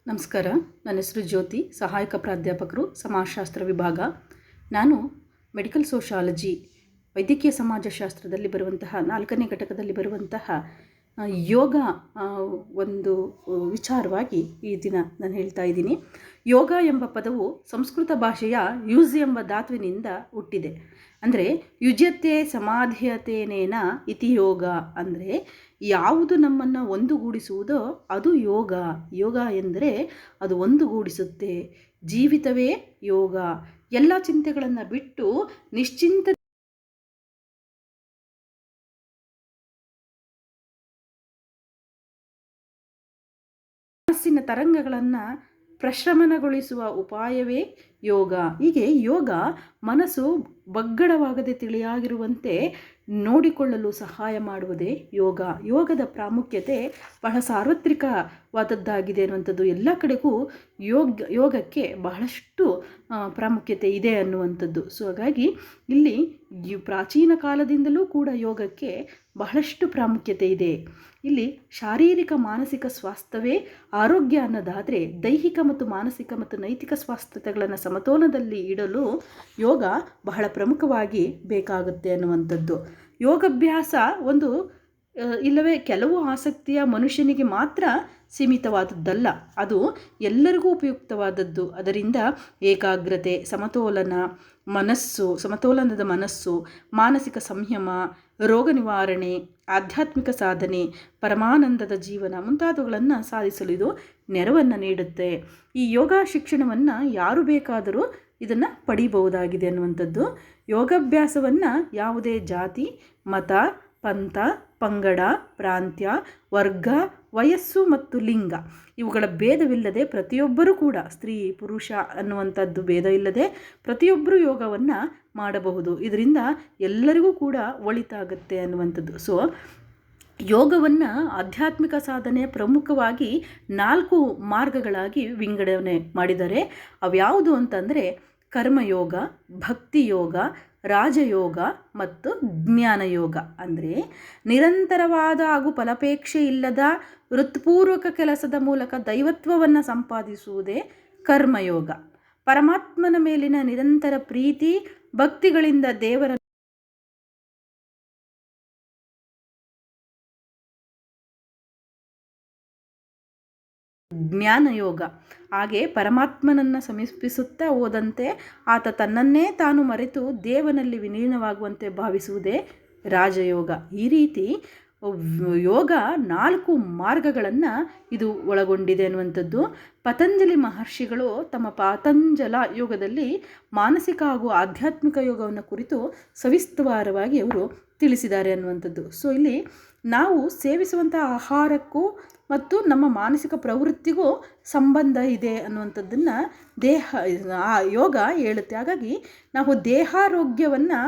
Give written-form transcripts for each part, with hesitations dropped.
ನಮಸ್ಕಾರ. ನನ್ನ ಹೆಸರು ಜ್ಯೋತಿ, ಸಹಾಯಕ ಪ್ರಾಧ್ಯಾಪಕರು, ಸಮಾಜಶಾಸ್ತ್ರ ವಿಭಾಗ. ನಾನು ಮೆಡಿಕಲ್ ಸೋಷಾಲಜಿ, ವೈದ್ಯಕೀಯ ಸಮಾಜಶಾಸ್ತ್ರದಲ್ಲಿ ಬರುವಂತಹ 4ನೇ ಘಟಕದಲ್ಲಿ ಬರುವಂತಹ ಯೋಗ ಒಂದು ವಿಚಾರವಾಗಿ ಈ ದಿನ ನಾನು ಹೇಳ್ತಾ ಇದ್ದೀನಿ. ಯೋಗ ಎಂಬ ಪದವು ಸಂಸ್ಕೃತ ಭಾಷೆಯ ಯೂಸ್ ಎಂಬ ಧಾತುವಿನಿಂದ ಹುಟ್ಟಿದೆ. ಅಂದರೆ ಯುಜ್ಯತೆ ಸಮಾಧಿಯತೇನೇನ ಇತಿ ಯೋಗ, ಅಂದರೆ ಯಾವುದು ನಮ್ಮನ್ನು ಒಂದುಗೂಡಿಸುವುದೋ ಅದು ಯೋಗ. ಯೋಗ ಎಂದರೆ ಅದು ಒಂದುಗೂಡಿಸುತ್ತೆ. ಜೀವಿತವೇ ಯೋಗ. ಎಲ್ಲ ಚಿಂತೆಗಳನ್ನು ಬಿಟ್ಟು ನಿಶ್ಚಿಂತ ಮನಸ್ಸಿನ ತರಂಗಗಳನ್ನು ಪ್ರಶಮನಗೊಳಿಸುವ ಉಪಾಯವೇ ಯೋಗ. ಹೀಗೆ ಯೋಗ ಮನಸ್ಸು ಬಗ್ಗಡವಾಗದೆ ತಿಳಿಯಾಗಿರುವಂತೆ ನೋಡಿಕೊಳ್ಳಲು ಸಹಾಯ ಮಾಡುವುದೇ ಯೋಗ. ಯೋಗದ ಪ್ರಾಮುಖ್ಯತೆ ಬಹಳ ಸಾರ್ವತ್ರಿಕವಾದದ್ದಾಗಿದೆ ಅನ್ನುವಂಥದ್ದು. ಎಲ್ಲ ಕಡೆಗೂ ಯೋಗಕ್ಕೆ ಬಹಳಷ್ಟು ಪ್ರಾಮುಖ್ಯತೆ ಇದೆ ಅನ್ನುವಂಥದ್ದು. ಸೊ ಹಾಗಾಗಿ ಇಲ್ಲಿ ಪ್ರಾಚೀನ ಕಾಲದಿಂದಲೂ ಕೂಡ ಯೋಗಕ್ಕೆ ಬಹಳಷ್ಟು ಪ್ರಾಮುಖ್ಯತೆ ಇದೆ. ಇಲ್ಲಿ ಶಾರೀರಿಕ ಮಾನಸಿಕ ಸ್ವಾಸ್ಥ್ಯವೇ ಆರೋಗ್ಯ ಅನ್ನೋದಾದರೆ ದೈಹಿಕ ಮತ್ತು ಮಾನಸಿಕ ಮತ್ತು ನೈತಿಕ ಸ್ವಾಸ್ಥ್ಯತೆಗಳನ್ನು ಸಮತೋಲನದಲ್ಲಿ ಇಡಲು ಯೋಗ ಬಹಳ ಪ್ರಮುಖವಾಗಿ ಬೇಕಾಗುತ್ತೆ ಅನ್ನುವಂಥದ್ದು. ಯೋಗಾಭ್ಯಾಸ ಒಂದು ಇಲ್ಲವೇ ಕೆಲವು ಆಸಕ್ತಿಯ ಮನುಷ್ಯನಿಗೆ ಮಾತ್ರ ಸೀಮಿತವಾದದ್ದಲ್ಲ, ಅದು ಎಲ್ಲರಿಗೂ ಉಪಯುಕ್ತವಾದದ್ದು. ಅದರಿಂದ ಏಕಾಗ್ರತೆ, ಸಮತೋಲನದ ಮನಸ್ಸು, ಮಾನಸಿಕ ಸಂಯಮ, ರೋಗ ನಿವಾರಣೆ, ಆಧ್ಯಾತ್ಮಿಕ ಸಾಧನೆ, ಪರಮಾನಂದದ ಜೀವನ ಮುಂತಾದವುಗಳನ್ನು ಸಾಧಿಸಲು ಇದು ನೆರವನ್ನು ನೀಡುತ್ತೆ. ಈ ಯೋಗ ಶಿಕ್ಷಣವನ್ನು ಯಾರು ಬೇಕಾದರೂ ಇದನ್ನು ಪಡೀಬಹುದಾಗಿದೆ ಅನ್ನುವಂಥದ್ದು. ಯೋಗಾಭ್ಯಾಸವನ್ನು ಯಾವುದೇ ಜಾತಿ, ಮತ, ಪಂಥ, ಪಂಗಡ, ಪ್ರಾಂತ್ಯ, ವರ್ಗ, ವಯಸ್ಸು ಮತ್ತು ಲಿಂಗ ಇವುಗಳ ಭೇದವಿಲ್ಲದೆ ಪ್ರತಿಯೊಬ್ಬರೂ ಕೂಡ, ಸ್ತ್ರೀ ಪುರುಷ ಅನ್ನುವಂಥದ್ದು ಭೇದ ಇಲ್ಲದೆ ಪ್ರತಿಯೊಬ್ಬರೂ ಯೋಗವನ್ನು ಮಾಡಬಹುದು. ಇದರಿಂದ ಎಲ್ಲರಿಗೂ ಕೂಡ ಒಳಿತಾಗುತ್ತೆ ಅನ್ನುವಂಥದ್ದು. ಸೊ ಯೋಗವನ್ನು ಆಧ್ಯಾತ್ಮಿಕ ಸಾಧನೆ ಪ್ರಮುಖವಾಗಿ 4 ಮಾರ್ಗಗಳಾಗಿ ವಿಂಗಡಣೆ ಮಾಡಿದ್ದಾರೆ. ಅವ್ಯಾವುದು ಅಂತಂದರೆ ಕರ್ಮಯೋಗ, ಭಕ್ತಿಯೋಗ, ರಾಜಯೋಗ ಮತ್ತು ಜ್ಞಾನಯೋಗ. ಅಂದರೆ ನಿರಂತರವಾದ ಹಾಗೂ ಫಲಾಪೇಕ್ಷೆ ಇಲ್ಲದ ಹೃತ್ಪೂರ್ವಕ ಕೆಲಸದ ಮೂಲಕ ದೈವತ್ವವನ್ನು ಸಂಪಾದಿಸುವುದೇ ಕರ್ಮಯೋಗ. ಪರಮಾತ್ಮನ ಮೇಲಿನ ನಿರಂತರ ಪ್ರೀತಿ ಭಕ್ತಿಗಳಿಂದ ದೇವರ ಜ್ಞಾನಯೋಗ. ಹಾಗೆ ಪರಮಾತ್ಮನನ್ನು ಸಮೀಪಿಸುತ್ತಾ ಹೋದಂತೆ ಆತ ತನ್ನನ್ನೇ ತಾನು ಮರೆತು ದೇವನಲ್ಲಿ ವಿಲೀನವಾಗುವಂತೆ ಭಾವಿಸುವುದೇ ರಾಜಯೋಗ. ಈ ರೀತಿ ಯೋಗ 4 ಮಾರ್ಗಗಳನ್ನು ಇದು ಒಳಗೊಂಡಿದೆ ಅನ್ನುವಂಥದ್ದು. ಪತಂಜಲಿ ಮಹರ್ಷಿಗಳು ತಮ್ಮ ಪಾತಂಜಲ ಯೋಗದಲ್ಲಿ ಮಾನಸಿಕ ಹಾಗೂ ಆಧ್ಯಾತ್ಮಿಕ ಯೋಗವನ್ನು ಕುರಿತು ಸವಿಸ್ತರವಾಗಿ ಅವರು ತಿಳಿಸಿದ್ದಾರೆ ಅನ್ನುವಂಥದ್ದು. ಸೊ ಇಲ್ಲಿ ನಾವು ಸೇವಿಸುವಂಥ ಆಹಾರಕ್ಕೂ ಮತ್ತು ನಮ್ಮ ಮಾನಸಿಕ ಪ್ರವೃತ್ತಿಗೂ ಸಂಬಂಧ ಇದೆ ಅನ್ನುವಂಥದ್ದನ್ನು ಯೋಗ ಹೇಳುತ್ತೆ. ಹಾಗಾಗಿ ನಾವು ದೇಹಾರೋಗ್ಯವನ್ನು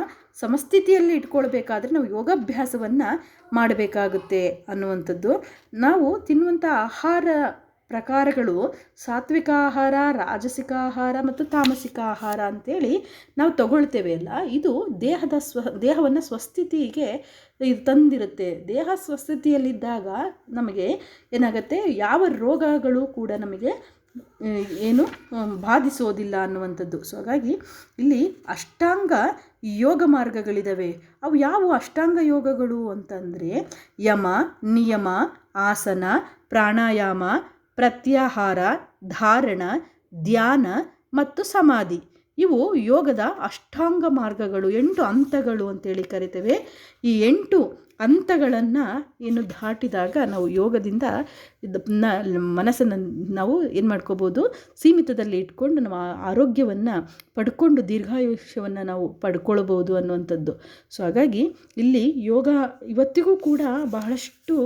ಸಮಸ್ಥಿತಿಯಲ್ಲಿ ಇಟ್ಕೊಳ್ಬೇಕಾದ್ರೆ ನಾವು ಯೋಗಾಭ್ಯಾಸವನ್ನು ಮಾಡಬೇಕಾಗುತ್ತೆ ಅನ್ನುವಂಥದ್ದು. ನಾವು ತಿನ್ನುವಂಥ ಆಹಾರ ಪ್ರಕಾರಗಳು ಸಾತ್ವಿಕ ಆಹಾರ, ರಾಜಸಿಕ ಆಹಾರ ಮತ್ತು ತಾಮಸಿಕ ಆಹಾರ ಅಂಥೇಳಿ ನಾವು ತಗೊಳ್ತೇವೆ ಅಲ್ಲ, ಇದು ದೇಹವನ್ನು ಸ್ವಸ್ಥಿತಿಗೆ ಇದು ತಂದಿರುತ್ತೆ. ದೇಹ ಸ್ವಸ್ಥಿತಿಯಲ್ಲಿದ್ದಾಗ ನಮಗೆ ಏನಾಗುತ್ತೆ, ಯಾವ ರೋಗಗಳು ಕೂಡ ನಮಗೆ ಏನು ಬಾಧಿಸೋದಿಲ್ಲ ಅನ್ನುವಂಥದ್ದು. ಸೊ ಹಾಗಾಗಿ ಇಲ್ಲಿ ಅಷ್ಟಾಂಗ ಯೋಗ ಮಾರ್ಗಗಳಿದ್ದಾವೆ. ಅವು ಯಾವುವು ಅಷ್ಟಾಂಗ ಯೋಗಗಳು ಅಂತಂದರೆ ಯಮ, ನಿಯಮ, ಆಸನ, ಪ್ರಾಣಾಯಾಮ, ಪ್ರತ್ಯಾಹಾರ, ಧಾರಣ, ಧ್ಯಾನ ಮತ್ತು ಸಮಾಧಿ. ಇವು ಯೋಗದ ಅಷ್ಟಾಂಗ ಮಾರ್ಗಗಳು, 8 ಹಂತಗಳು ಅಂತೇಳಿ ಕರಿತೇವೆ. ಈ 8 ಹಂತಗಳನ್ನು ಏನು ದಾಟಿದಾಗ ನಾವು ಯೋಗದಿಂದ ಮನಸ್ಸನ್ನು ನಾವು ಏನು ಮಾಡ್ಕೋಬೋದು, ಸೀಮಿತದಲ್ಲಿ ಇಟ್ಕೊಂಡು ನಮ್ಮ ಆರೋಗ್ಯವನ್ನು ಪಡ್ಕೊಂಡು ದೀರ್ಘಾಯುಷ್ಯವನ್ನು ನಾವು ಪಡ್ಕೊಳ್ಬೋದು ಅನ್ನುವಂಥದ್ದು. ಸೊ ಹಾಗಾಗಿ ಇಲ್ಲಿ ಯೋಗ ಇವತ್ತಿಗೂ ಕೂಡ ಬಹಳಷ್ಟು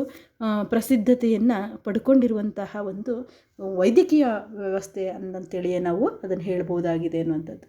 ಪ್ರಸಿದ್ಧತೆಯನ್ನು ಪಡ್ಕೊಂಡಿರುವಂತಹ ಒಂದು ವೈದ್ಯಕೀಯ ವ್ಯವಸ್ಥೆ ಅಂತೇಳಿಯೇ ನಾವು ಅದನ್ನು ಹೇಳ್ಬೋದಾಗಿದೆ ಅನ್ನುವಂಥದ್ದು.